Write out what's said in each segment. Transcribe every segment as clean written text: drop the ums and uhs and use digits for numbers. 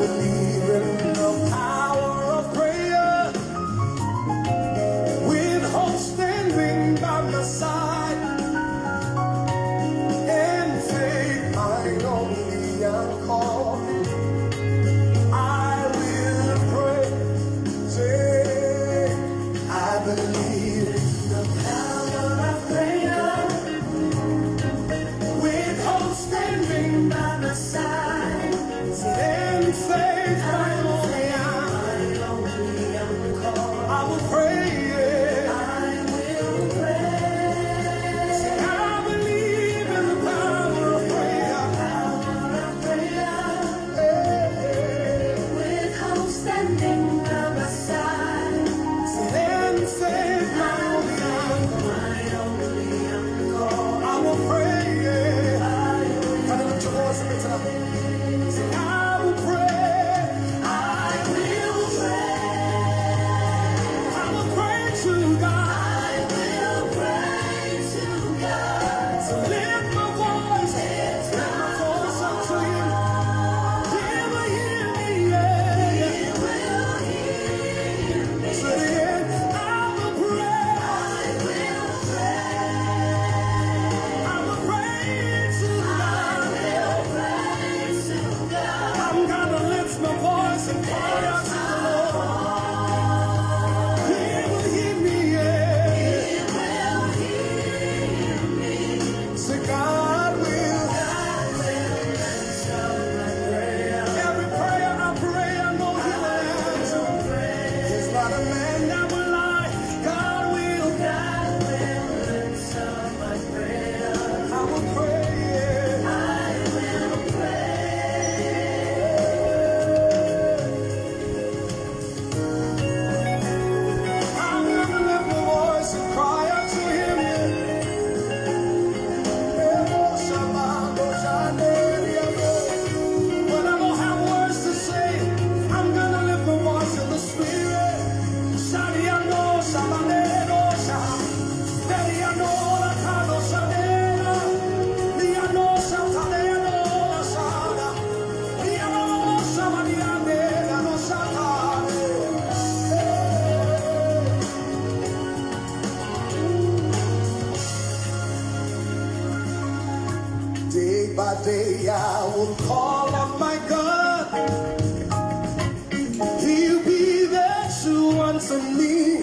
believe in the power of prayer, with hope standing by my side, and faith my only anchor. I will pray, say, I believe in the power of prayer, with hope standing by my side, and faith my only anchor. I will pray, yeah. I will pray. Say, I believe in the power of prayer. Power of prayer. With hope standing by my side. And faith my only anchor. I will pray, yeah. Can you lift your voice a bit tonight? Say, I will pray. I will pray. I will pray to God. I will pray to God. So lift my voice. Lift my voice up to Him. He will hear me, yeah. He will hear me. Say it. I will pray. I will pray. I will pray to God. I will pray to God. I'm gonna lift my voice and cry out to the Lord. He will hear me, yeah. He will hear me. Say, God will. God will answer my prayer. Every prayer I pray, I know He will answer. He's not a man that will lie. God will. God will answer my prayer. I will pray, yeah. I will pray. I'm gonna lift my voice and cry out to Him, yeah. When I don't have words to say, I'm gonna lift my voice in the spirit. Shadiano, Shabanero, Shadiano, Lakano, Shadena, Liano, Shatanero, Shada, Liano, Shabadiane, Lano, Shatane. Day by day I will call on my God. He'll be there to answer me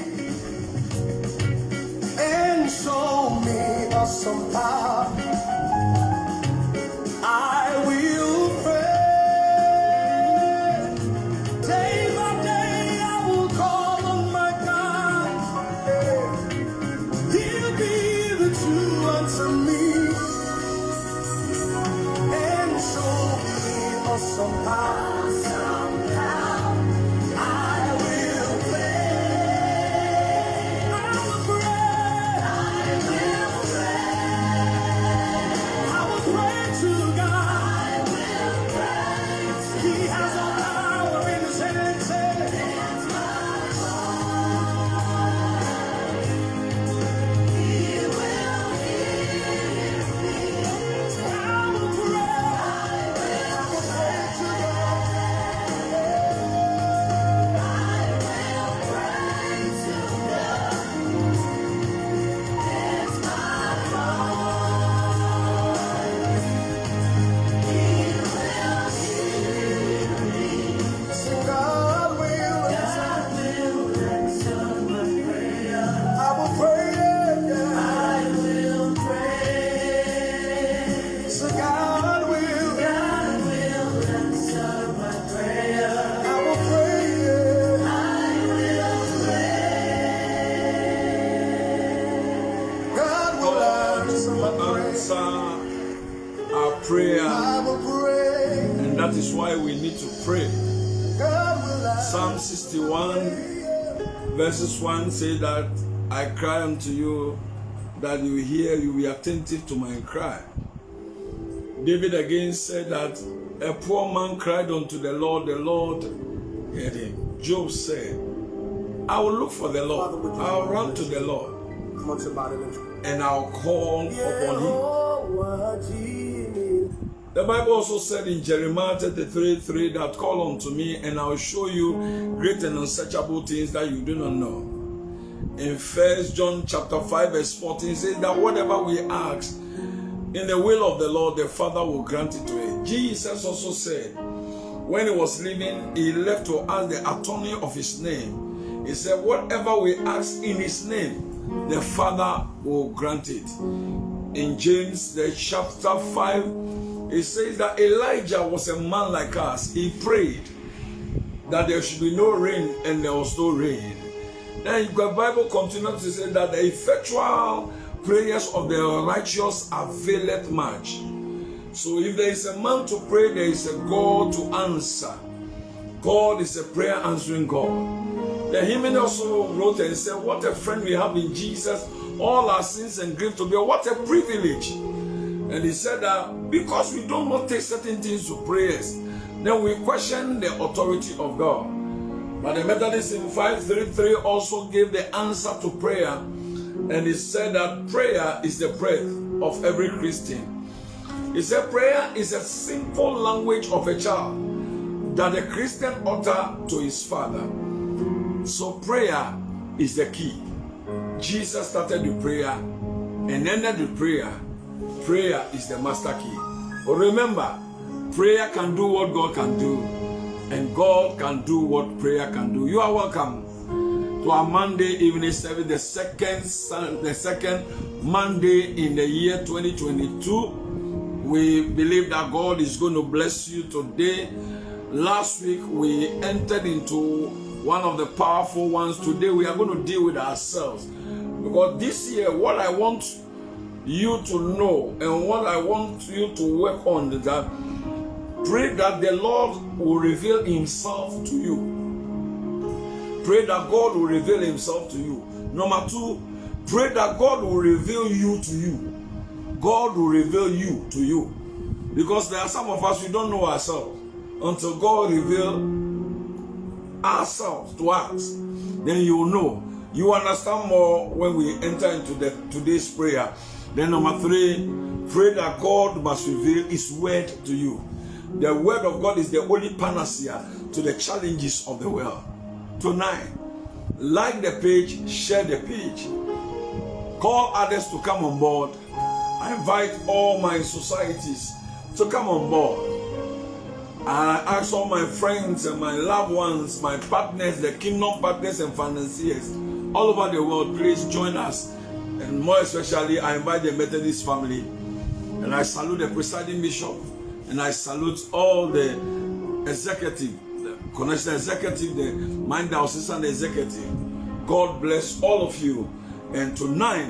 and show me awesome power. I will pray. Day by day I will call on my God. He'll be there to answer me and show me awesome power. I will pray. I will pray. I will pray. I will pray to God. I will pray. He has all power in His hands. It's my Lord. He will hear me. I will pray. I will pray to God. I will pray to God. It's my Lord. He will hear me. Sing, God will answer my prayer. I will pray, yeah. I will pray. Sing, God will answer my prayer. I will pray, yeah. I will pray. God will answer my prayer. Answer our prayer, I will pray. and that is why we need to pray. God will answer. Psalm 61 verses 1 say that I cry unto you, that you hear, you be attentive to my cry. David again said that a poor man cried unto the Lord heard him. Job said, I will look for the Lord, I'll run to the Lord, Come on, somebody. and I'll call upon him. The Bible also said in Jeremiah 33:3 that call unto me and I will show you great and unsearchable things that you do not know. In 1 John chapter 5 verse 14 says that whatever we ask in the will of the Lord, the Father will grant it to us. Jesus also said, when he was leaving, he left to us the attorney of his name. He said, whatever we ask in his name, the Father will grant it. In James the chapter 5, it says that Elijah was a man like us. He prayed that there should be no rain, and there was no rain. Then the Bible continues to say that the effectual prayers of the righteous availeth much. So if there is a man to pray, there is a God to answer. God is a prayer answering God. The hymn also wrote and said, what a friend we have in Jesus, all our sins and grief to bear. What a privilege. And he said that because we do not take certain things to prayers, then we question the authority of God. But the Methodist in 533 also gave the answer to prayer. And he said that prayer is the breath of every Christian. He said prayer is a simple language of a child that a Christian utter to his father. So prayer is the key. Jesus started the prayer and ended the prayer. Prayer is the master key. But remember, prayer can do what God can do, and God can do what prayer can do. You are welcome to our Monday evening service, the second Monday in the year 2022. We believe that God is going to bless you today. Last week we entered into one of the powerful ones. Today we are going to deal with ourselves, because this year what I want you to know and what I want you to work on is that pray that the Lord will reveal himself to you. Pray that God will reveal himself to you. Number 2, pray that God will reveal you to you. God will reveal you to you. Because there are some of us, we don't know ourselves. Until God reveals ourselves to us, then you will know. You understand more when we enter into today's prayer. Then number 3, pray that God must reveal his word to you. The word of God is the only panacea to the challenges of the world. Tonight, like the page, share the page. Call others to come on board. I invite all my societies to come on board. I ask all my friends and my loved ones, my partners, the kingdom partners and financiers all over the world, please join us. And more especially, I invite the Methodist family. And I salute the presiding bishop. And I salute all the executive, the connection executive, the mind diocesan executive. God bless all of you. And tonight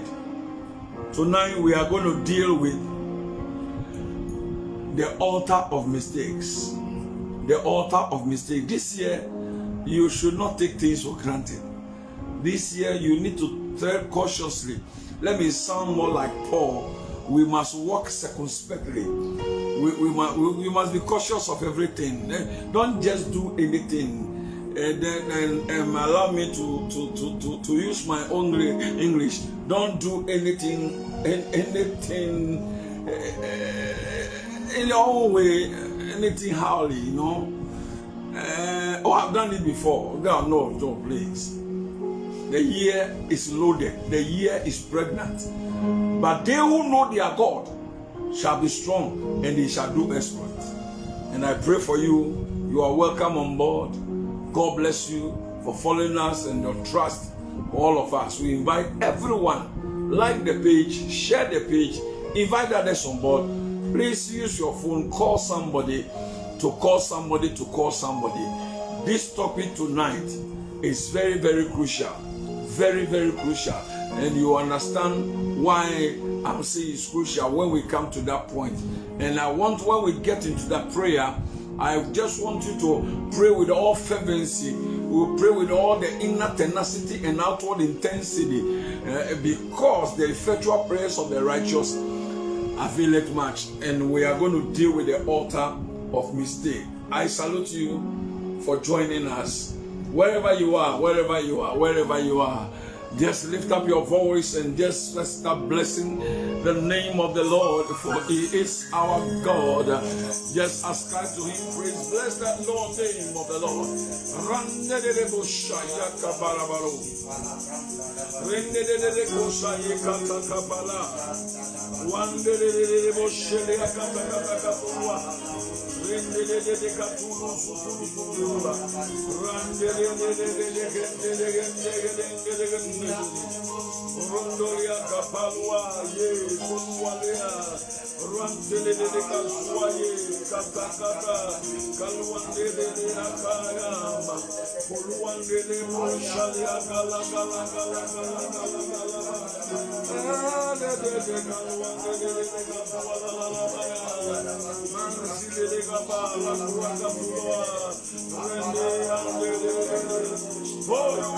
we are going to deal with the altar of mistakes. The altar of mistakes. This year, you should not take things for granted. This year, you need to tread cautiously. Let me sound more like Paul. We must walk circumspectly. We must be cautious of everything. Don't just do anything. And allow me to use my own English. Don't do anything in your own way, anything holy, you know. I've done it before. God, no, please. The year is loaded. The year is pregnant. But they who know their God shall be strong, and they shall do exploits. And I pray for you. You are welcome on board. God bless you for following us and your trust for all of us. We invite everyone, like the page, share the page, invite others on board. Please use your phone, call somebody to call somebody to call somebody. This topic tonight is very, very crucial. Very, very crucial. And you understand why I'm saying it's crucial when we come to that point. And I want, when we get into that prayer, I just want you to pray with all fervency. We'll pray with all the inner tenacity and outward intensity, because the effectual prayers of the righteous availeth much. And we are going to deal with the altar of mistake. I salute you for joining us. Wherever you are, Just lift up your voice and just start blessing the name of the Lord, for He is our God. Just ascribe to Him praise. Bless that Lord name of the Lord. Rondolia kapalwa ye kunwalea rantele de kaswaye katakata kalwande de akayama kulwande de moshalia kala kala kala kala kala de kalwande de kapala la mansi de kapala kuaka pulwa rende ande de boyu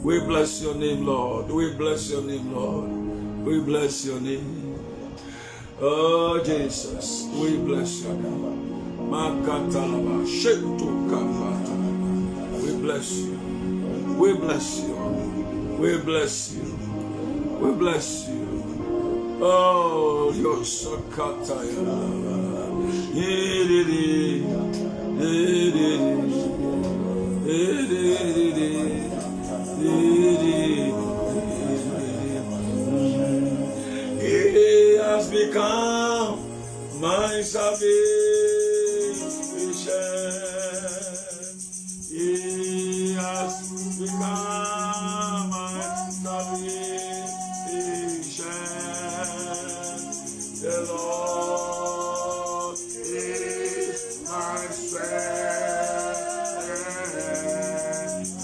We bless your name, Lord. We bless your name, Lord. We bless your name. Oh, Jesus, we bless your name. Makatalaba, Shetukapata. We bless you. We bless you. We bless you. We bless you. Oh, your Sakataya. He has become my salvation. He has become my salvation. The Lord is my strength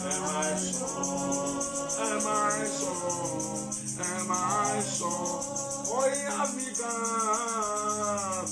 and my song, and my song, and my song. Oh, he has become.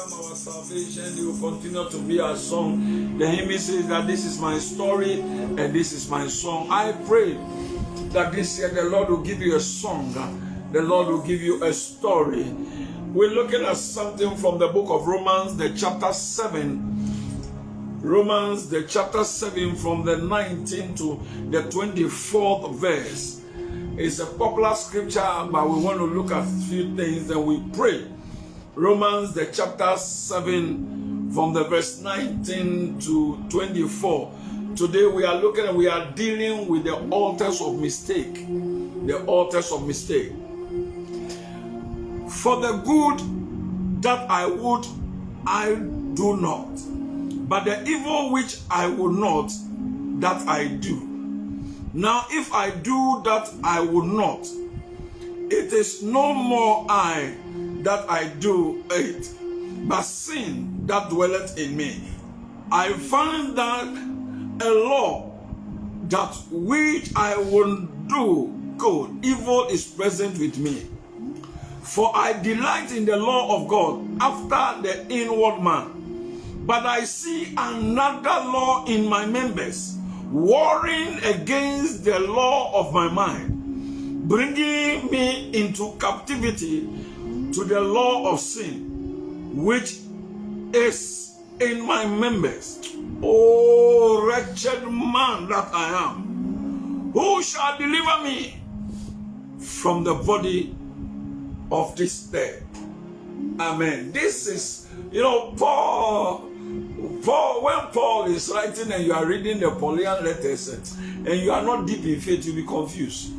become our salvation. He will continue to be our song. The hymn says that this is my story and this is my song. I pray that this year the Lord will give you a song. The Lord will give you a story. We're looking at something from the book of Romans, the chapter 7. Romans, the chapter 7, from the 19th to the 24th verse. It's a popular scripture, but we want to look at a few things and we pray. Romans, the chapter 7, from the verse 19 to 24. Today we are dealing with the altars of mistake. The altars of mistake. For the good that I would, I do not. But the evil which I will not, that I do. Now if I do that I will not, it is no more I that I do it, but sin that dwelleth in me. I find that a law that which I will do good, evil is present with me. For I delight in the law of God after the inward man. But I see another law in my members, warring against the law of my mind, bringing me into captivity to the law of sin, which is in my members. O wretched man that I am, who shall deliver me from the body of this death? Amen. This is, when Paul is writing and you are reading the Pauline letters and you are not deep in faith, you'll be confused.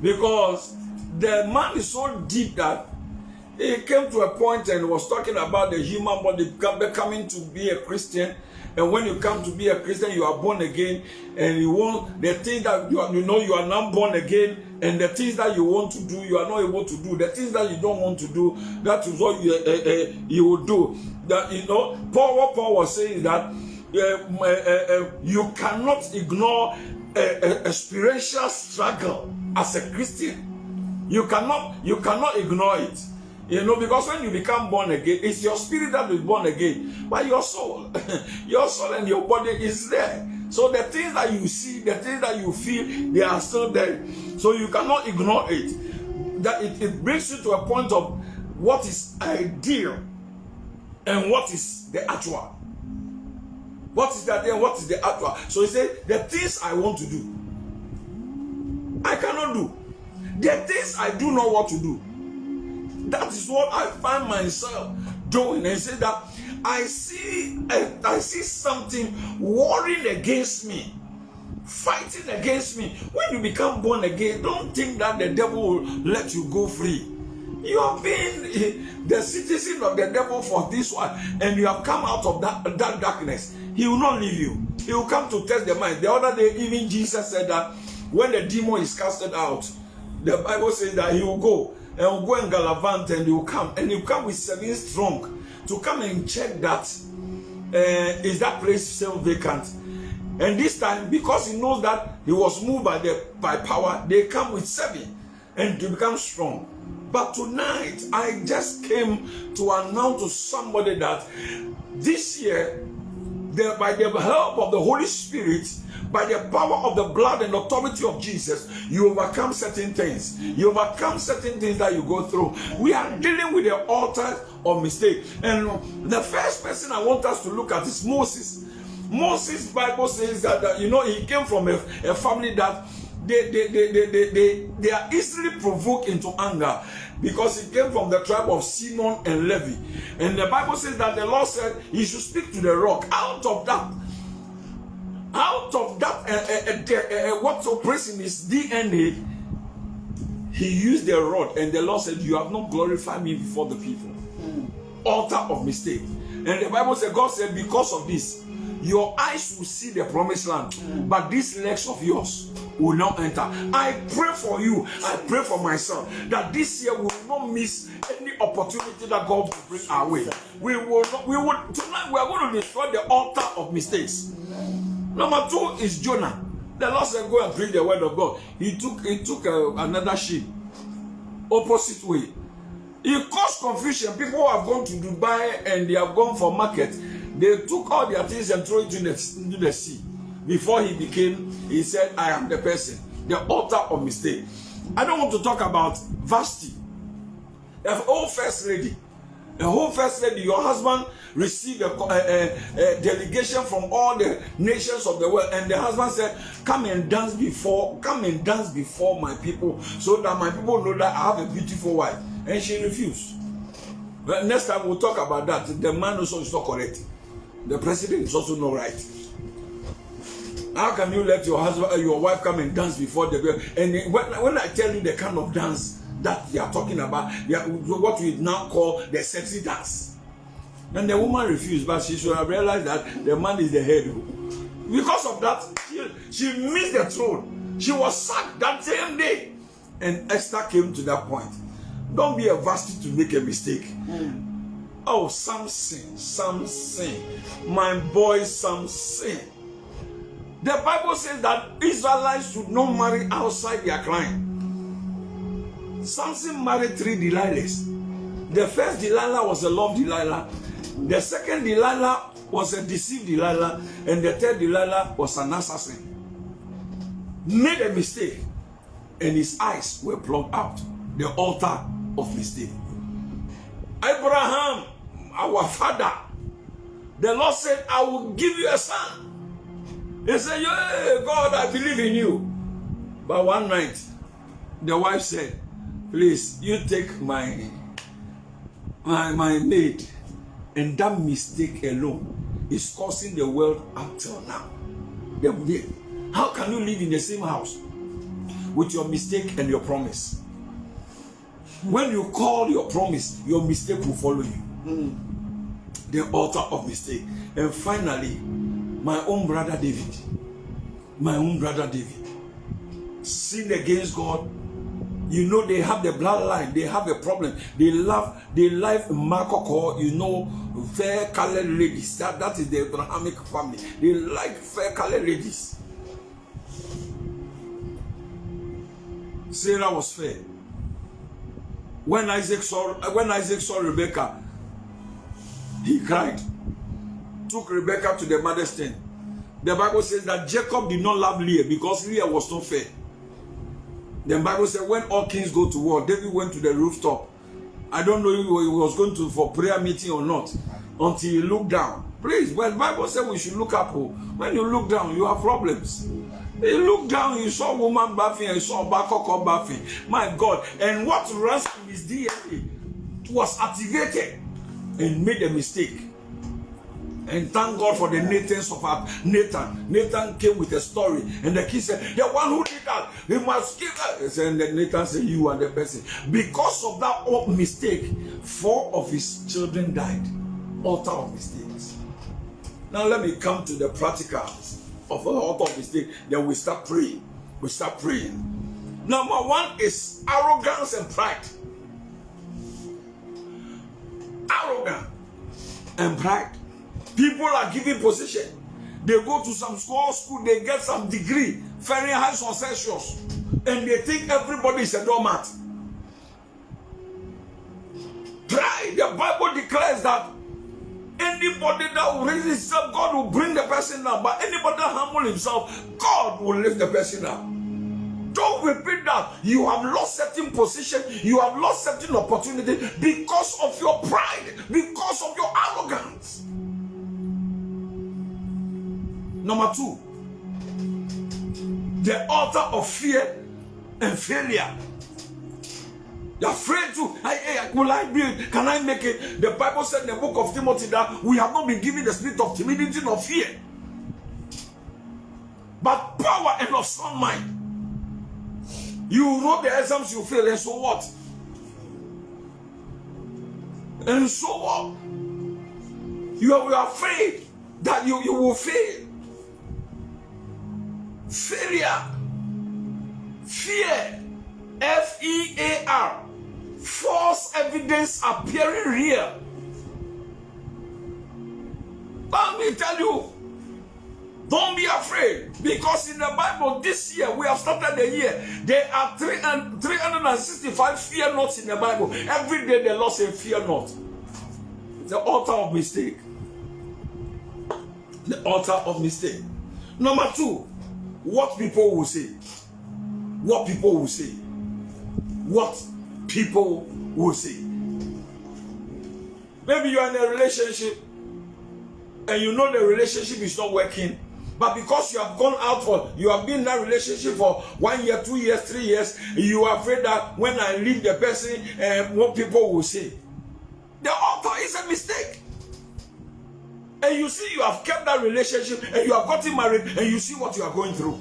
Because the man is so deep that he came to a point and was talking about the human body becoming to be a Christian. And when you come to be a Christian, you are born again, and you want the things that you are now born again, and the things that you want to do, you are not able to do. The things that you don't want to do, that is what you will do. That what Paul was saying is that you cannot ignore a spiritual struggle as a Christian. You cannot ignore it. Because when you become born again, it's your spirit that is born again, but your soul and your body is there. So the things that you see, the things that you feel, they are still there. So you cannot ignore it. That it brings you to a point of what is ideal and what is the actual. What is the ideal and what is the actual? So he said, the things I want to do, I cannot do. The things I do not want to do, that is what I find myself doing. And say that I see something warring against me, fighting against me. When you become born again, don't think that the devil will let you go free. You have been the citizen of the devil for this one, and you have come out of that darkness. He will not leave you. He will come to test the mind. The other day, even Jesus said that when the demon is casted out, the Bible says that he will go. And will go and gallivant, and he will come. And he will come with 7 strong to come and check that is that place still vacant. And this time, because he knows that he was moved by power, they come with 7 and to become strong. But tonight, I just came to announce to somebody that this year, by the help of the Holy Spirit, by the power of the blood and authority of Jesus, you overcome certain things. You overcome certain things that you go through. We are dealing with the altar of mistake. And the first person I want us to look at is Moses. Moses, Bible says that he came from a family that they are easily provoked into anger, because he came from the tribe of Simon and Levi. And the Bible says that the Lord said he should speak to the rock. Out of that, what operates in his DNA, he used the rod, and the Lord said, you have not glorified me before the people. Altar of mistake. And the Bible said, God said, because of this, your eyes will see the promised land, but these legs of yours will not enter. I pray for you, I pray for myself, that this year we will not miss any opportunity that God will bring our way. Tonight we are going to destroy the altar of mistakes. Number 2 is Jonah. The Lord said, go and preach the word of God. He took another ship, opposite way. It caused confusion. People who have gone to Dubai and they have gone for market, they took all their things and threw it into the sea. Before he said, I am the person, the author of mistake. I don't want to talk about Vashti, the whole first lady. The whole first lady, your husband received a delegation from all the nations of the world, and the husband said, come and dance before my people, so that my people know that I have a beautiful wife. And she refused. But next time we'll talk about that. The man also is not correct. The president is also not right. How can you let your husband, your wife come and dance before the girl? And when I tell you the kind of dance that they are talking about, what we now call the sexy dance. And the woman refused, but she should have realized that the man is the head. Because of that, she missed the throne. She was sacked that same day. And Esther came to that point. Don't be a Vashti to make a mistake. Oh, Samson, my boy Samson. The Bible says that Israelites should not marry outside their clan. Samson married 3 Delilahs. The first Delilah was a love Delilah. The second Delilah was a deceived Delilah. And the third Delilah was an assassin. Made a mistake. And his eyes were plucked out. The altar of mistake. Abraham, our father, the Lord said, I will give you a son. He said, yeah, God, I believe in you. But one night, the wife said, please, you take my maid. And that mistake alone is causing the world up till now. How can you live in the same house with your mistake and your promise? When you call your promise, your mistake will follow you. The altar of mistake. And finally, my own brother David, sinned against God. You know, they have the bloodline, they have a problem. They like Makoko, you know, fair colored ladies. That is the Abrahamic family. They like fair colored ladies. Sarah was fair. When Isaac saw Rebecca, he cried. Took Rebecca to the mother's tent. The Bible says that Jacob did not love Leah because Leah was not fair. The Bible said when all kings go to war, David went to the rooftop. I don't know if he was going to for prayer meeting or not, until he looked down. Please, when the Bible said we should look up, when you look down, you have problems. He looked down, he saw a woman bathing, he saw a Bakoko bathing. My God. And what runs in his DNA was activated and made a mistake. And thank God for the Nathans of Nathan. Nathan came with a story. And the king said, the one who did that, he must kill her. And then Nathan said, you are the person. Because of that old mistake, 4 of his children died. Altar of mistakes. Now let me come to the practicals of the altar of mistake. Then we start praying. Number 1 is arrogance and pride. Arrogance and pride. People are given position. They go to some school, they get some degree, Fahrenheit or Celsius, and they think everybody is a doormat. Pride. The Bible declares that anybody that will raise himself, God will bring the person down. But anybody that humble himself, God will lift the person up. Don't repeat that. You have lost certain position, you have lost certain opportunity because of your pride, because of your arrogance. Number 2, the altar of fear and failure. You're afraid to, will I be, can I make it? The Bible said in the book of Timothy that we have not been given the spirit of timidity nor fear, but power and of sound mind. You wrote the exams, you fail, and so what? And so what? You are afraid that you will fail. Failure, fear, F-E-A-R, false evidence appearing real. Let me tell you, Don't be afraid, because in the Bible this year, we have started the year, there are 365 fear nots in the Bible. Every day the Lord says fear not. The altar of mistake. The altar of mistake. Number 2, what people will say. What people will say. What people will say. Maybe you are in a relationship and you know the relationship is not working, but because you have gone out you have been in that relationship for 1 year, 2 years, 3 years, you are afraid that when I leave the person, what people will say. The altar is a mistake. And you see, you have kept that relationship and you have gotten married and you see what you are going through.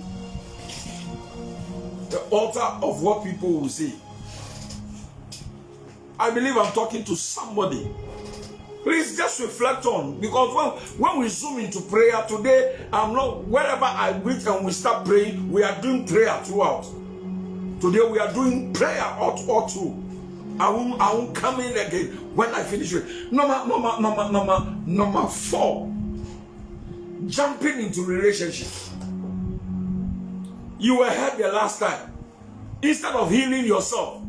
The altar of what people will say. I believe I'm talking to somebody. Please just reflect on, because when we zoom into prayer today, I'm not, wherever I reach and we start praying, we are doing prayer throughout. Today we are doing prayer all through. I won't come in again when I finish it. Number 4, jumping into relationship. You were hurt the last time. Instead of healing yourself,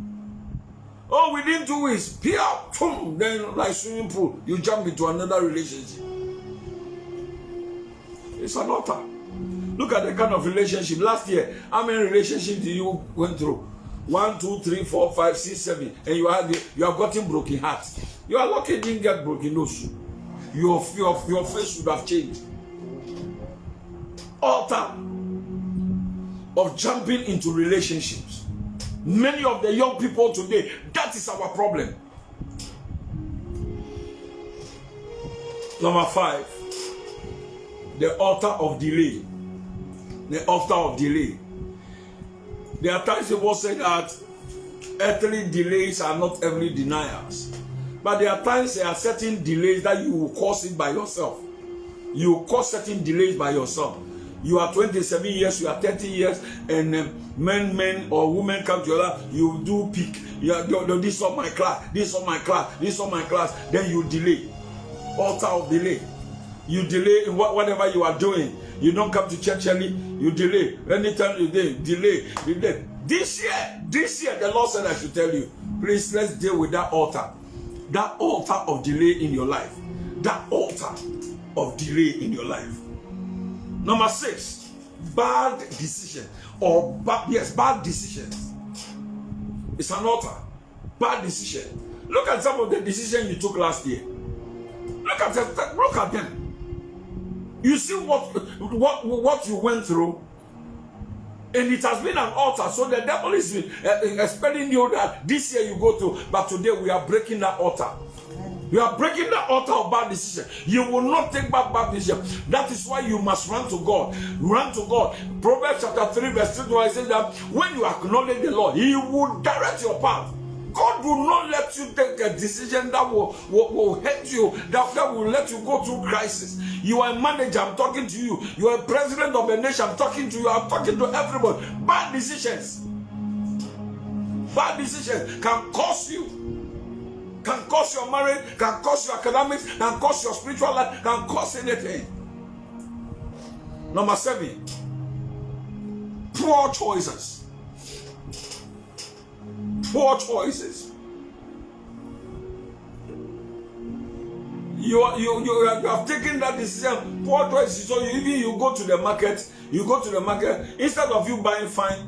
all we didn't do is peer, boom, then like swimming pool, you jump into another relationship. It's an altar. Look at the kind of relationship. Last year, how many relationships did you went through? 1, 2, 3, 4, 5, 6, 7, and you have gotten broken hearts. You are lucky you didn't get broken nose. Your face should have changed. Altar of jumping into relationships. Many of the young people today, that is our problem. Number 5, the altar of delay. The altar of delay. There are times people say that earthly delays are not earthly deniers. But there are times there are certain delays that you will cause it by yourself. You will cause certain delays by yourself. You are 27 years, you are 30 years, and men or women come to your life, you do peak. This is not my class, this is not my class, this is not my class. Then you delay. Altar of delay. You delay in whatever you are doing. You don't come to church early, you delay. Anytime you delay. This year, the Lord said I should tell you, please, let's deal with that altar. That altar of delay in your life. That altar of delay in your life. Number 6, bad decision bad decisions. It's an altar. Bad decision. Look at some of the decisions you took last year. Look at them. You see what you went through, and it has been an altar. So the devil is expecting you that this year you go through, but today we are breaking that altar. You are breaking the altar of bad decision. You will not take back bad decision. That is why you must run to God. Run to God. Proverbs chapter 3 verse 3 says that when you acknowledge the Lord, He will direct your path. God will not let you take a decision that will hurt you, that will let you go through crisis. You are a manager, I'm talking to you. You are a president of a nation, I'm talking to you. I'm talking to everybody. Bad decisions can cost you. Can cause your marriage, can cause your academics, can cause your spiritual life, can cause anything. Number 7, poor choices. Poor choices. You have taken that decision. Poor choices. So you go to the market. Instead of you buying fine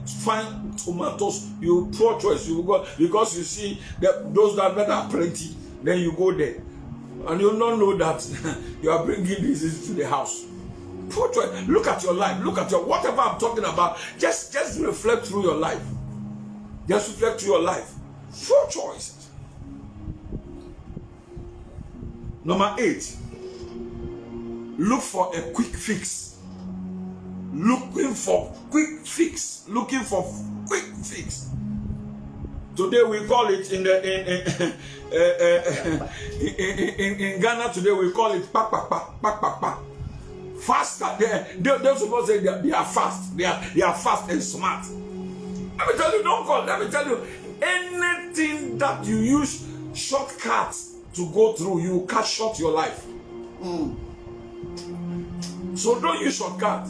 tomatoes, you poor choice. You go because you see that those that are plenty. Then you go there, and you don't know that you are bringing disease to the house. Poor choice. Look at your life. Look at your whatever I'm talking about. Just reflect through your life. Just reflect through your life. Poor choices. Number 8. Look for a quick fix. Looking for quick fix. Today we call it in Ghana. Today we call it pak. Faster. They're supposed to say they are fast. They are fast and smart. Let me tell you, let me tell you, anything that you use shortcuts to go through, you cut short your life. So don't use shortcut.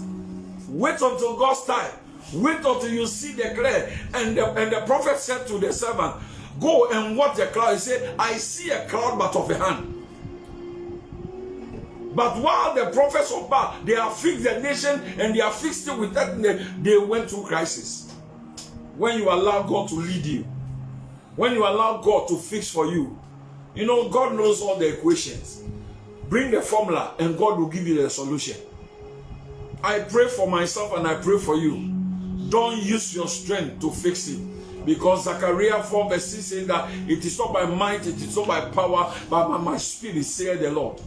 Wait until God's time. Wait until you see the clear. And the prophet said to the servant, go and watch the cloud. He said, I see a cloud but of a hand. But while the prophets of Baal, they have fixed the nation and they are fixed it with that, they went through crisis. When you allow God to lead you, when you allow God to fix for you, you know, God knows all the equations. Bring the formula and God will give you the solution. I pray for myself and I pray for you. Don't use your strength to fix it. Because Zechariah 4 verse 6 says that it is not by might, it is not by power, but by my spirit, saith the Lord.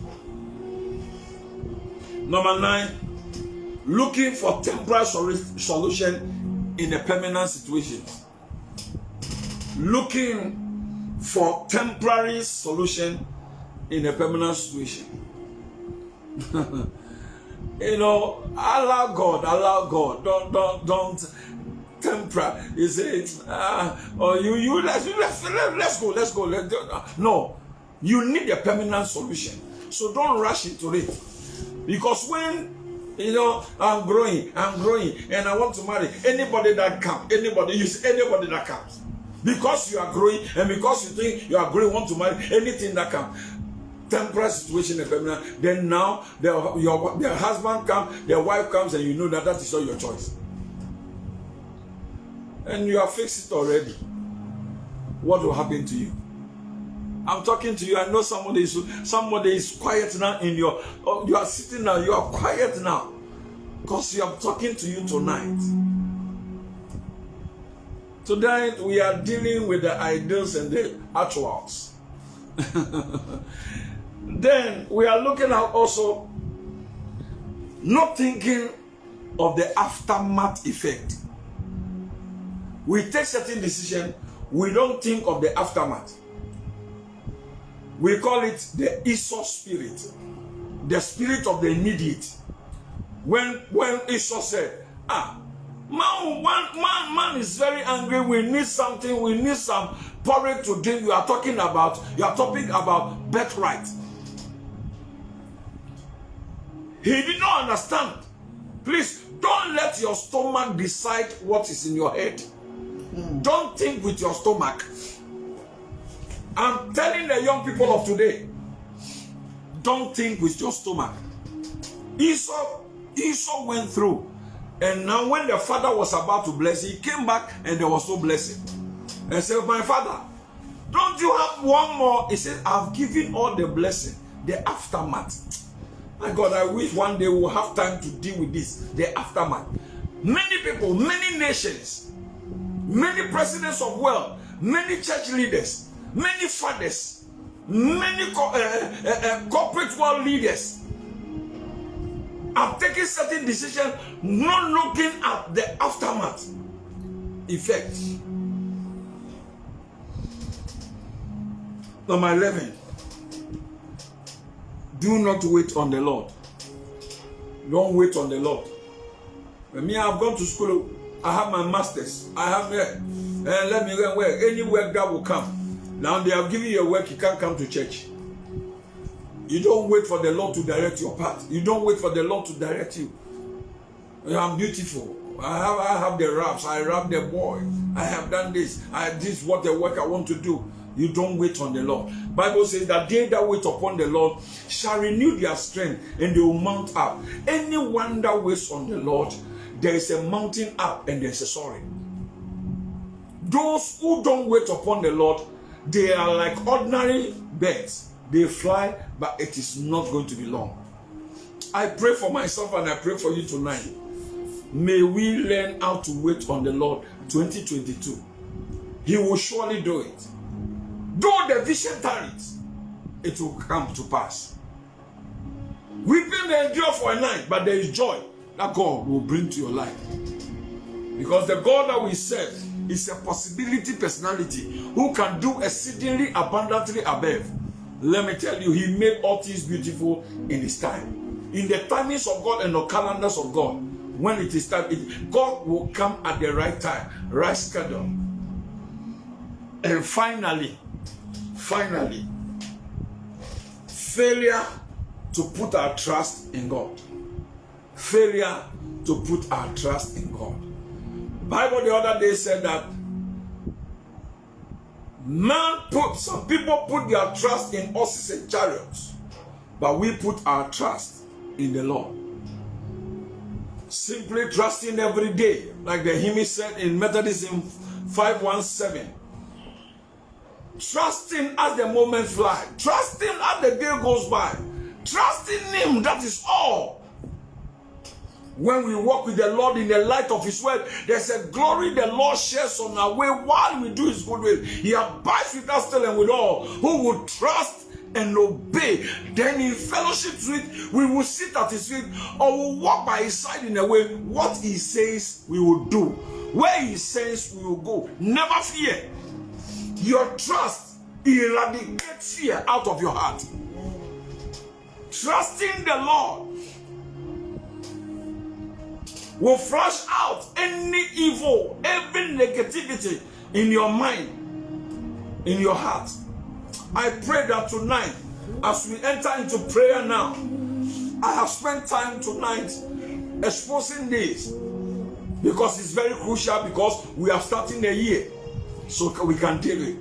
Number 9, looking for temporary solution in a permanent situation. Looking for temporary solution in a permanent situation. You know, allow God. Don't temper. You say, or let's go. No, you need a permanent solution. So don't rush into it. Because when, you know, I'm growing, and I want to marry anybody that comes, anybody that comes. Because you are growing, and because you think you are growing, want to marry anything that comes. Temporary situation and permanent. Then now their husband comes, their wife comes, and you know that is not your choice. And you have fixed it already. What will happen to you? I'm talking to you. I know somebody is quiet now in your. You are sitting now. You are quiet now, because you are talking to you tonight. Tonight we are dealing with the ideals and the actuals. Then we are looking at also not thinking of the aftermath effect. We take certain decision, we don't think of the aftermath. We call it the Esau spirit, the spirit of the immediate. When Esau said, man is very angry, we need something, we need some porridge to drink. You are talking about birthright. He did not understand. Please, don't let your stomach decide what is in your head. Don't think with your stomach. I'm telling the young people of today, don't think with your stomach. Esau went through, and now when the father was about to bless, he came back and there was no blessing. And said, my father, don't you have one more? He said, I've given all the blessing, the aftermath. My God, I wish one day we'll have time to deal with this, the aftermath. Many people, many nations, many presidents of world, many church leaders, many fathers, many corporate world leaders have taken certain decisions not looking at the aftermath effect. Number 11. Do not wait on the Lord. Don't wait on the Lord. When me, I've gone to school, I have my masters. I have let me go where any work that will come. Now they have given you a work, you can't come to church. You don't wait for the Lord to direct your path. You don't wait for the Lord to direct you. I'm beautiful. I have the raps. I rap the boy. I have done this. This is what the work I want to do. You don't wait on the Lord. Bible says that they that wait upon the Lord shall renew their strength and they will mount up. Anyone that waits on the Lord, there is a mounting up and there's a soaring. Those who don't wait upon the Lord, they are like ordinary birds. They fly, but it is not going to be long. I pray for myself and I pray for you tonight. May we learn how to wait on the Lord 2022. He will surely do it. Though the vision tarries, it will come to pass. Weeping may endure for a night, but there is joy that God will bring to your life. Because the God that we serve is a possibility personality who can do exceedingly abundantly above. Let me tell you, he made all things beautiful in his time. In the timings of God and the calendars of God, when it is time, God will come at the right time, right schedule. And finally, failure to put our trust in God. failure to put our trust in God. The Bible the other day said that some people put their trust in horses and chariots, but we put our trust in the Lord. Simply trusting every day, like the hymn said in Methodism 517. Trusting as the moments fly, trusting as the day goes by, trusting Him, that is all. When we walk with the Lord in the light of His word, there's a glory the Lord shares on our way while we do His good will. He abides with us still and with all who will trust and obey. Then in fellowship with, we will sit at His feet or will walk by His side in a way. What He says we will do, where He says we will go. Never fear. Your trust eradicates fear out of your heart. Trusting the Lord will flush out any evil, every negativity in your mind, in your heart. I pray that tonight, as we enter into prayer now, I have spent time tonight exposing this because it's very crucial, because we are starting the year, so we can deal it.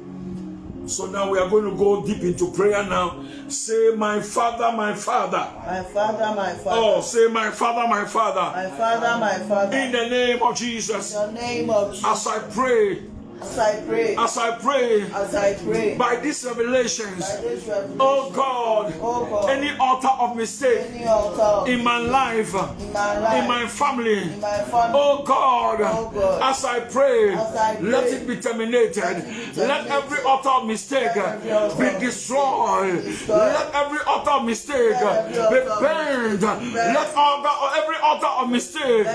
So now we are going to go deep into prayer now. Say, my Father, my Father. My Father, my Father. Oh, say, my Father, my Father. My Father, my Father. In the name of Jesus. In the name of Jesus. As I pray. As I pray. As I pray. As I pray. By these revelations. By this revelation. Oh God. Oh God. Any altar of mistake. Any altar. In my life. In my life. In my family. In my family. Oh God. Oh God. As I pray. As I pray. Let it be terminated. Let every altar of mistake be destroyed. Let every altar of mistake be burned. Let every altar of mistake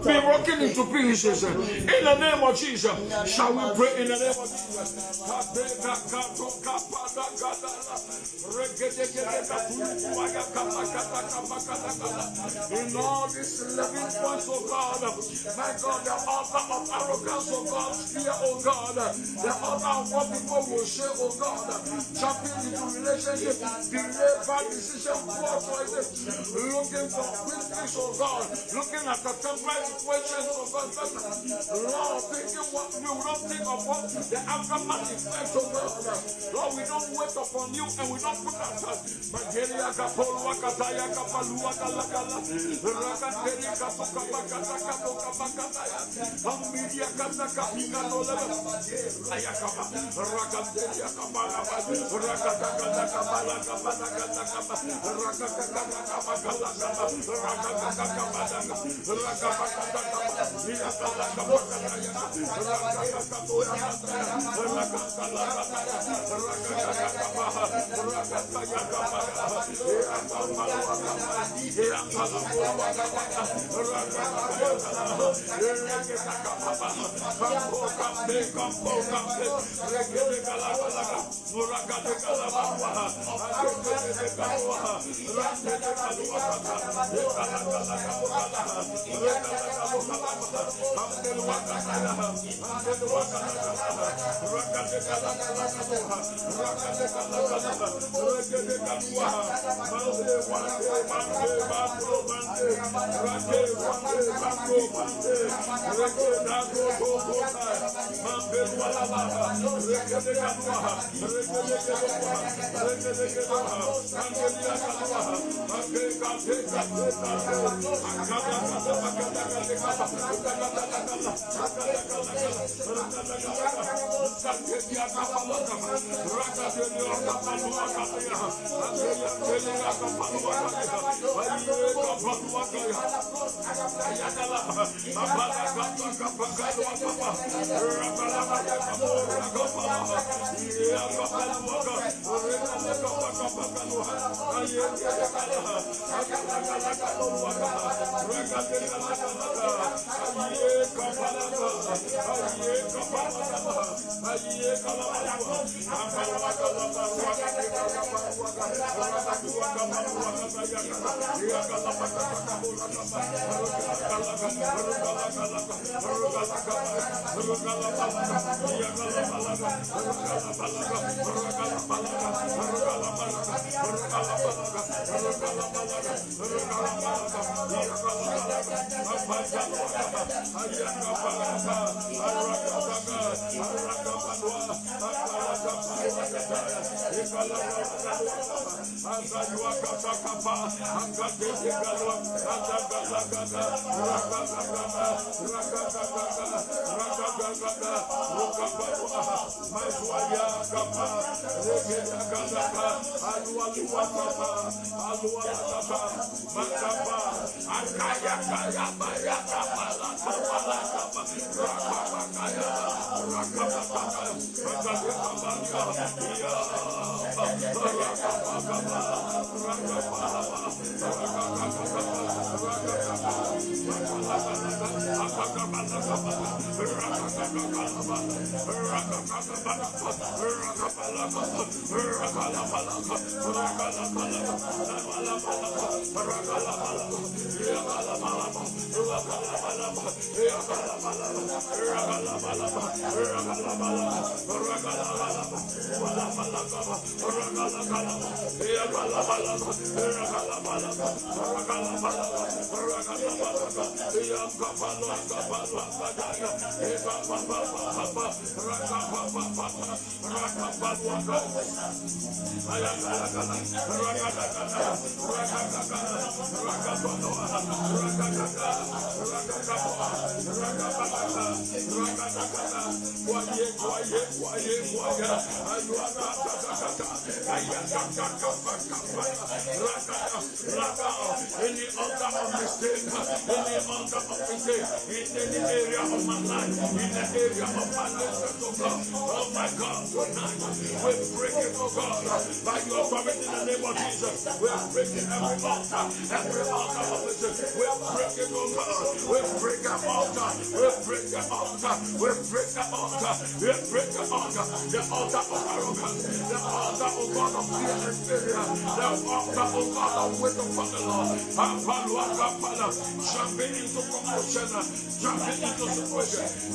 be broken into pieces. In the name of Jesus. Shall we pray in the name of Jesus? In all these 11 points, oh God, my God, the altar of arrogance, oh God, fear, oh God, the altar of what people will share, oh God, jumping into relationship, delay, bad decision, poor choices, looking for quick fix, oh God, looking at the temporary situations, oh God, Lord, thinking what we will not think of what the aftermath effect, oh God, Lord, we don't wait upon you and we don't put our trust. Mageria kapolwa kataya kapalua kalakala, rakateri katoka bakataka toka bakataya, ambiria kataka pikatola, ayakaba, rakateri kapala, rakataka kapala kapala kapala, rakataka kapala Any altar of mistake, any altar of mistake, in any area of my life, in the area of my life, oh my God, tonight we break it, oh God, by your authority in the name of Jesus. We are breaking every altar of mistake. We are breaking, oh God, we break the altar, we break the altar, we break the altar, we break the altar, the altar of arrogance, the altar, oh God, of fear and failure, the altar, oh God, of wisdom from the Lord. Jumping into promotion, jumping into situation.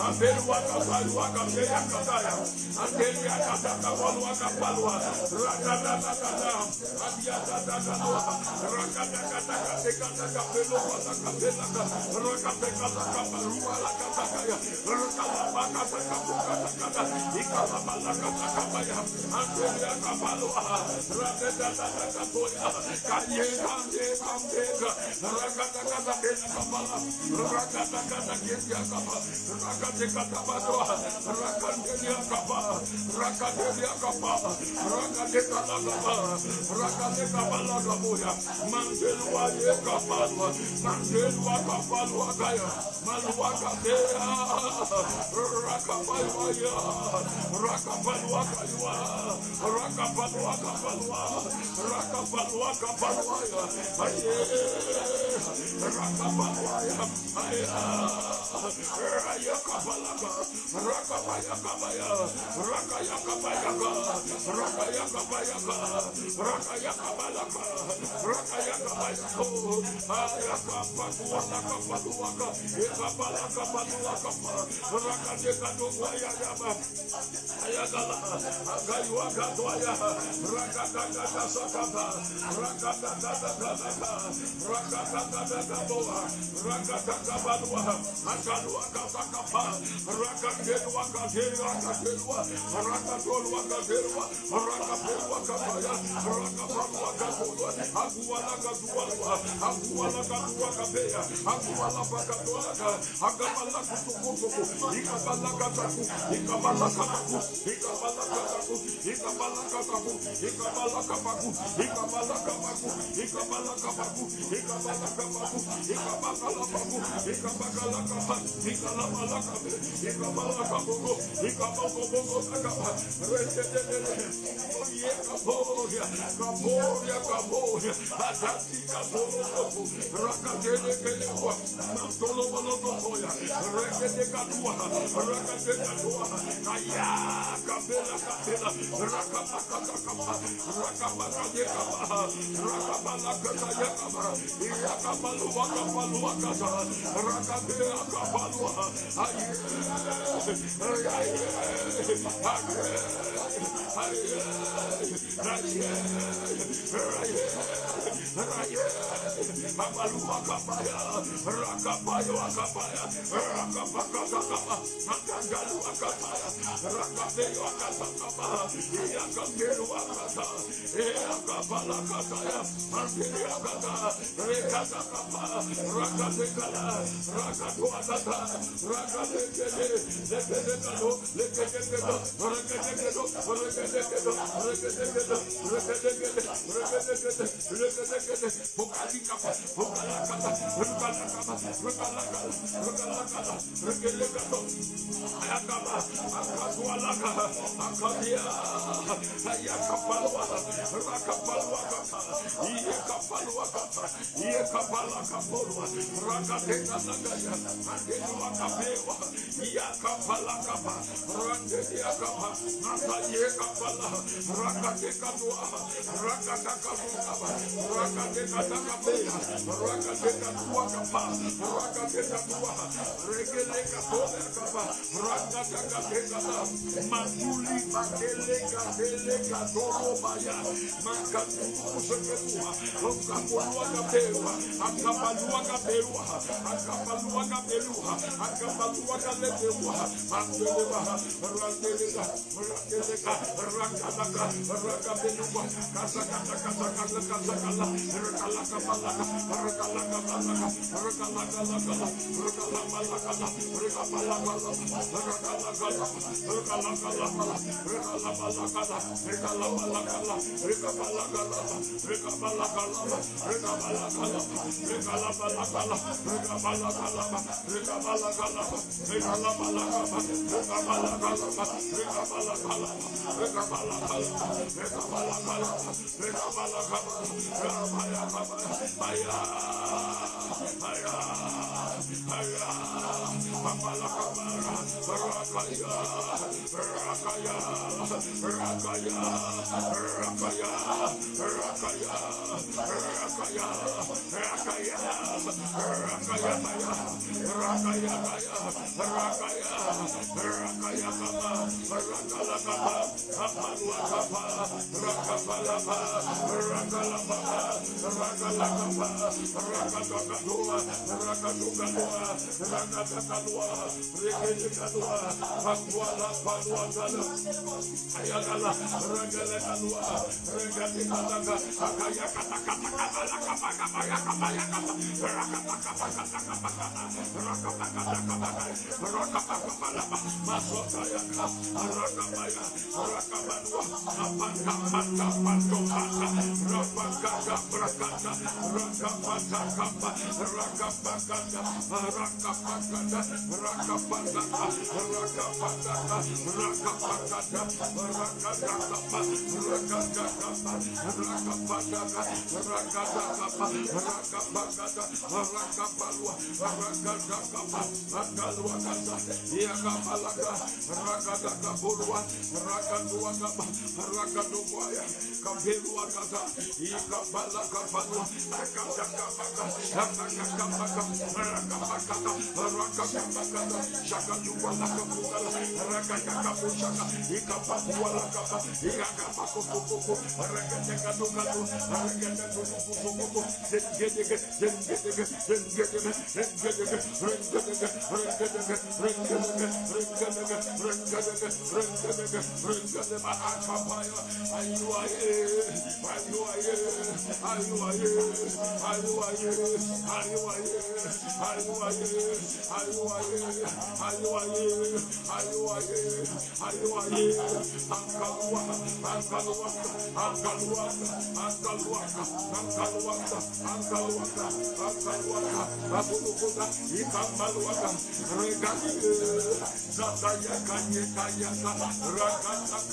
Rakata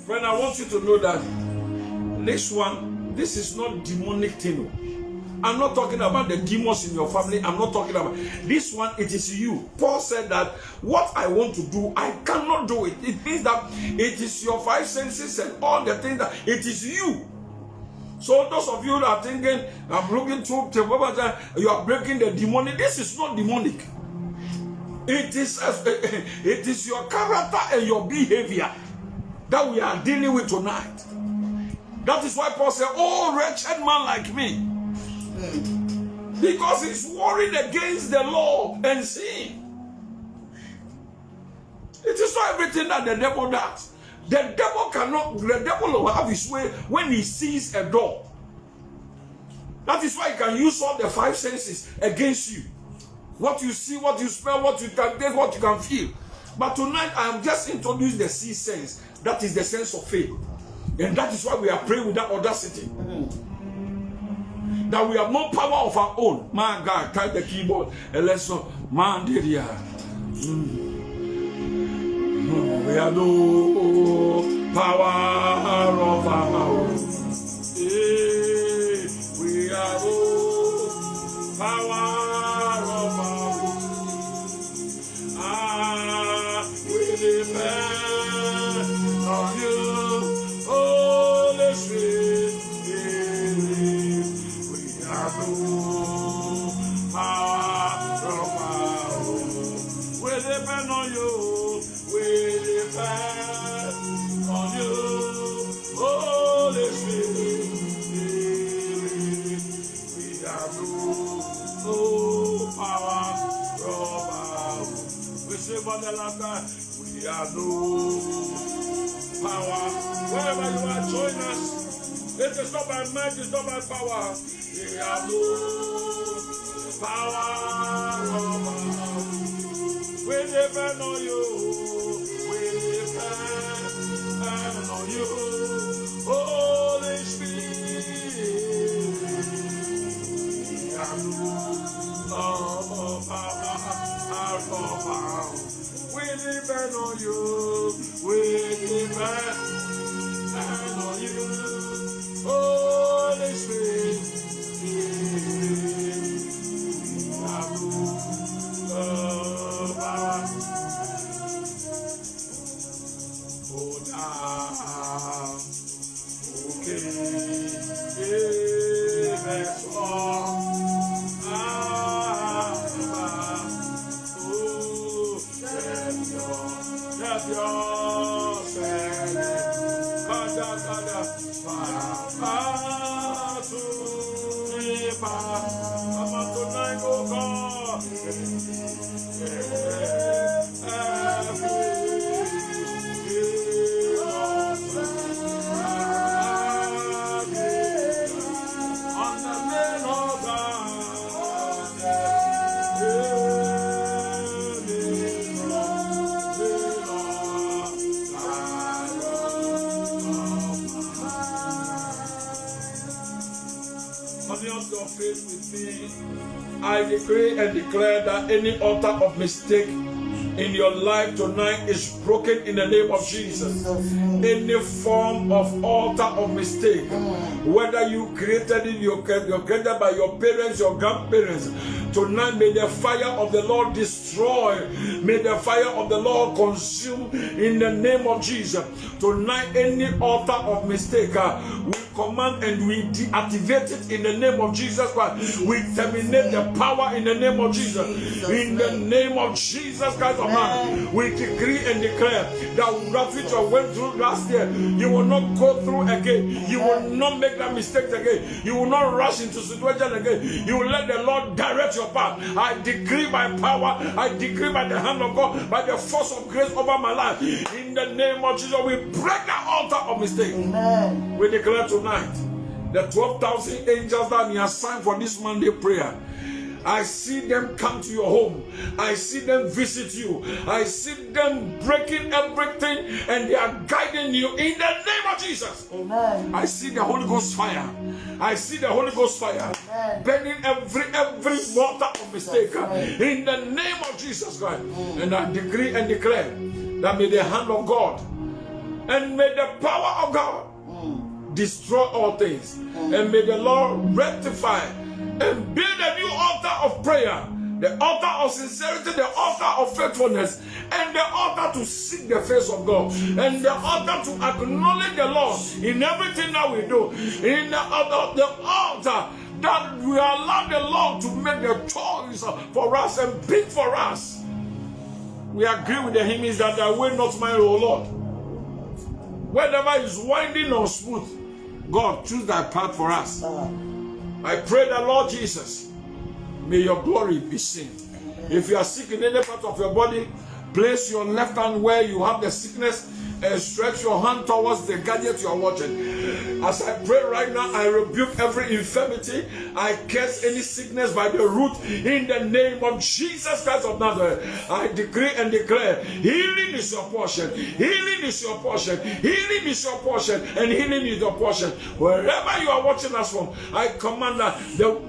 Friend, I want you to know that this is not demonic thing. I'm not talking about the demons in your family. I'm not talking about this one. It is you. Paul said that what I want to do, I cannot do it. It means that it is your five senses and all the things that it is you. So those of you that are thinking, I'm looking through the you are breaking the demonic. This is not demonic. It is your character and your behavior that we are dealing with tonight. That is why Paul said, "Oh, wretched man like me," because he's worried against the law and sin. It is not everything that the devil does. The devil will have his way when he sees a door. That is why he can use all the five senses against you. What you see, what you smell, what you can taste, what you can feel. But tonight I am just introducing the C sense. That is the sense of faith. And that is why we are praying with that audacity. That we have no power of our own. My God, type the keyboard and let's go. Man, dear. We have no power of our own. We have no power of our own. We depend on you, Holy Spirit. We have no power of our own. We depend on you. We depend on you, Holy Spirit. We have no power from our own. We say for the last time, we have no power. Wherever you are, join us. It is not by might, it's not by power. We have no power from our own. We depend on you. We depend on you, Holy Spirit. We have no power. We depend on you. We depend on you, Holy Spirit. We have no power. Come on tonight, oh God. I decree and declare that any altar of mistake in your life tonight is broken in the name of Jesus. Any form of altar of mistake, whether you created it, you're created by your parents, your grandparents, tonight may the fire of the Lord destroy. May the fire of the Lord consume in the name of Jesus. Tonight, any altar of mistake, we command and we deactivate it in the name of Jesus Christ. We terminate the power in the name of Jesus. In the name of Jesus Christ of man, we decree and declare that which you went through last year, you will not go through again. You will not make that mistake again. You will not rush into situation again. You will let the Lord direct your path. I decree by power, I decree by the hand of God, by the force of grace over my life. In the name of Jesus, we break the altar of mistake. Amen. We declare tonight the 12,000 angels that are assigned for this Monday prayer. I see them come to your home. I see them visit you. I see them breaking everything and they are guiding you in the name of Jesus. Amen. I see the Holy Ghost fire. I see the Holy Ghost fire. Amen. Burning every mortar of mistake in the name of Jesus Christ. And I decree and declare that may the hand of God and may the power of God destroy all things. And may the Lord rectify and build a new altar of prayer, the altar of sincerity, the altar of faithfulness, and the altar to seek the face of God, and the altar to acknowledge the Lord in everything that we do, in the altar that we allow the Lord to make the choice for us and pick for us. We agree with the hymns that I will not mind, O Lord. Whatever is winding or smooth, God, choose thy path for us. I pray that, Lord Jesus, may your glory be seen. If you are sick in any part of your body, place your left hand where you have the sickness and stretch your hand towards the gadget you are watching. As I pray right now, I rebuke every infirmity. I curse any sickness by the root in the name of Jesus Christ of Nazareth. I decree and declare healing is your portion. Healing is your portion. Healing is your portion. And healing is your portion. Wherever you are watching us from, I command that the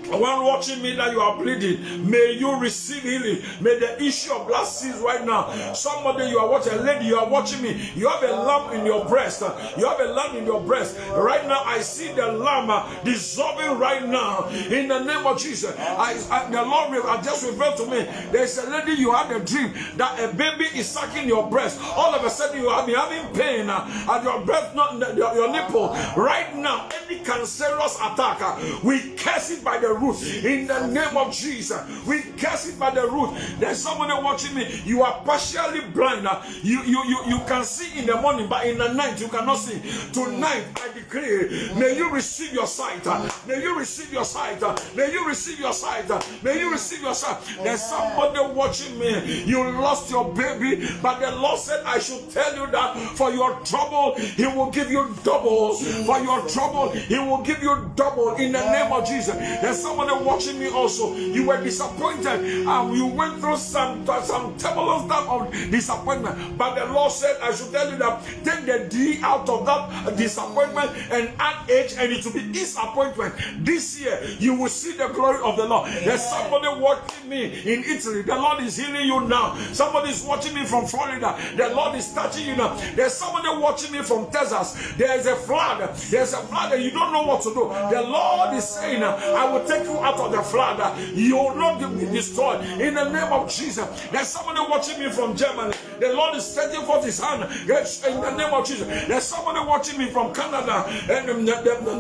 one watching me that you are bleeding, may you receive healing. May the issue of blood cease right now. Somebody you are watching, a lady you are watching me, you have a lump in your breast. You have a lump in your breast. Right now I see the lump dissolving right now in the name of Jesus. The Lord just revealed to me, there's a lady you had a dream that a baby is sucking your breast. All of a sudden you have been having pain at your breast, not your nipple. Right now, any cancerous attack, we curse it by the root in the name of Jesus. We curse it by the root. There's somebody watching me. You are partially blind. You can see in the morning, but in the night you cannot see. Tonight I decree, may you receive your sight. May you receive your sight. May you receive your sight. May you receive your sight. There's somebody watching me. You lost your baby, but the Lord said I should tell you that for your trouble He will give you double. For your trouble He will give you double in the name of Jesus. There's somebody watching me also. You were disappointed. You went through some turbulence time of disappointment. But the Lord said, I should tell you that take the D out of that disappointment and add H, and it will be disappointment. This year, you will see the glory of the Lord. There's somebody watching me in Italy. The Lord is healing you now. Somebody is watching me from Florida. The Lord is touching you now. There's somebody watching me from Texas. There's a flood. There's a flood and you don't know what to do. The Lord is saying, I will take you out of the flood. You will not be destroyed in the name of Jesus. There's somebody watching me from Germany. The Lord is stretching forth his hand. Yes, in the name of Jesus. There's somebody watching me from Canada and the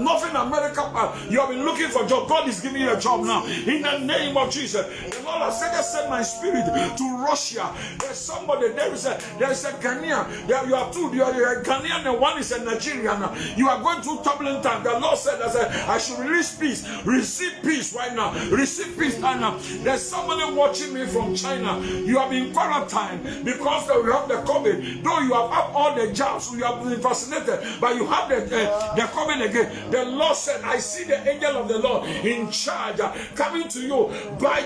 Northern America. You have been looking for a job. God is giving you a job now. In the name of Jesus. The Lord has sent my spirit to Russia. There's somebody, there is a Ghanaian. You are two, you are a Ghanaian and one is a Nigerian. You are going through turbulent time. The Lord said, I should release peace. Receive peace right now. Receive peace right now. There's somebody watching me from China. You have been quarantined because you have the COVID. Though you have had all the jabs, you have been vaccinated, but you have the COVID again. The Lord said, I see the angel of the Lord in charge coming to you by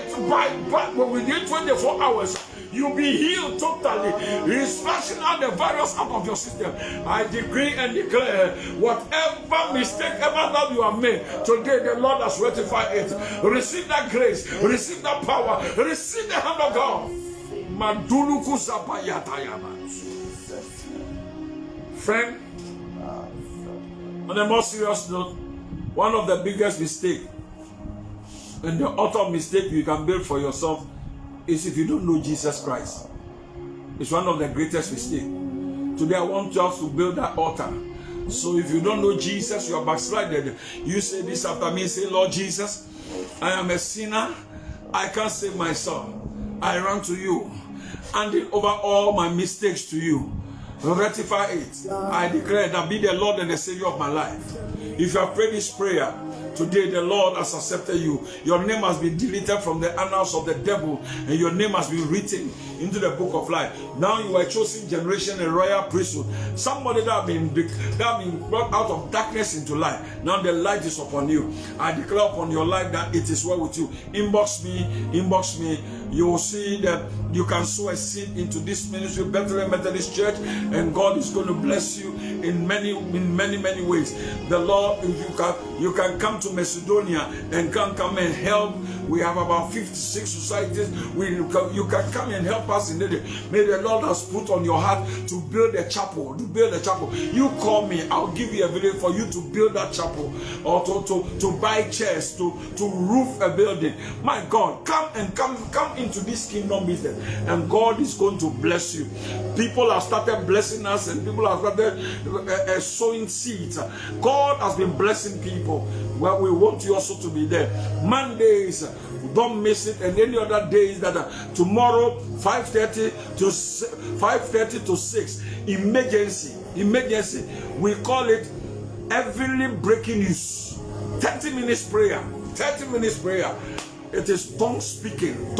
within 24 hours. You'll be healed totally. He is flushing out the virus out of your system. I decree and declare, whatever mistake ever that you have made, today the Lord has rectified it. Receive that grace, receive that power, receive the hand of God. Friend, on a more serious note, one of the biggest mistakes and the utter mistake you can build for yourself is if you don't know Jesus Christ. It's one of the greatest mistakes. Today I want us to build that altar. So if you don't know Jesus, you are backslided. You say this after me, say, Lord Jesus, I am a sinner. I can't save myself. I run to you, handing over all my mistakes to you. Rectify it. I declare that be the Lord and the Savior of my life. If you have prayed this prayer, today the Lord has accepted you. Your name has been deleted from the annals of the devil, and your name has been written into the book of life. Now you are a chosen generation, a royal priesthood. Somebody that have been brought out of darkness into light. Now the light is upon you. I declare upon your life that it is well with you. Inbox me. You will see that you can sow a seed into this ministry, Bethlehem Methodist Church, and God is going to bless you in many ways. The Lord, if you can come to Macedonia and come and help. We have about 56 societies. You can come and help us in the day. May the Lord has put on your heart to build a chapel. You call me, I'll give you a video for you to build that chapel, or to buy chairs, to roof a building. My God, come into this kingdom business, and God is going to bless you. People have started blessing us, and people have started sowing seeds. God has been blessing people. Well, we want you also to be there. Mondays, don't miss it, and any other days that tomorrow 5:30 to 6, emergency. We call it heavenly breaking news. 30 minutes prayer. It is tongue speaking,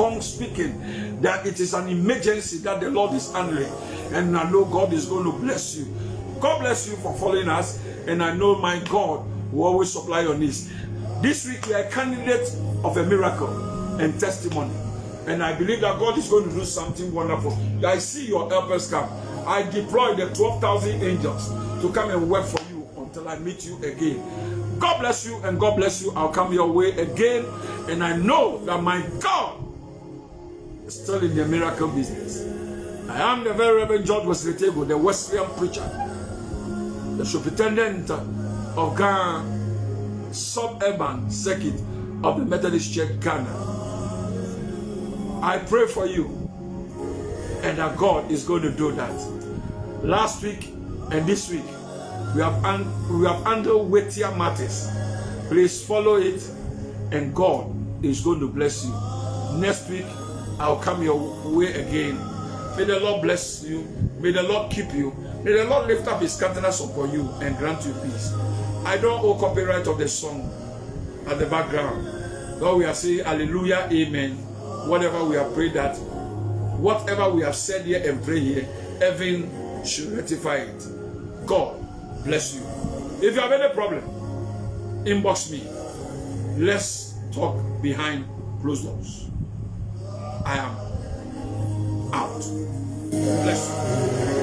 that it is an emergency that the Lord is handling, and I know God is going to bless you. God bless you for following us, and I know my God will always supply your needs. This week we are a candidate of a miracle and testimony, and I believe that God is going to do something wonderful. I see your helpers come. I deploy the 12,000 angels to come and work for you until I meet you again. God bless you, and God bless you. I'll come your way again, and I know that my God is still in the miracle business. I am the very Reverend George Wesley-Tego, the Wesleyan preacher, the superintendent of Ghana suburban circuit of the Methodist Church Ghana. I pray for you, and that God is going to do that. Last week and this week, we have handled weightier matters. Please follow it, and God is going to bless you. Next week, I'll come your way again. May the Lord bless you. May the Lord keep you. May the Lord lift up his countenance upon you and grant you peace. I don't owe copyright of the song at the background. Lord, we are saying hallelujah, amen. Whatever we have prayed that, whatever we have said here and prayed here, heaven should rectify it. God bless you. If you have any problem, inbox me. Let's talk behind closed doors. I am out. Bless you.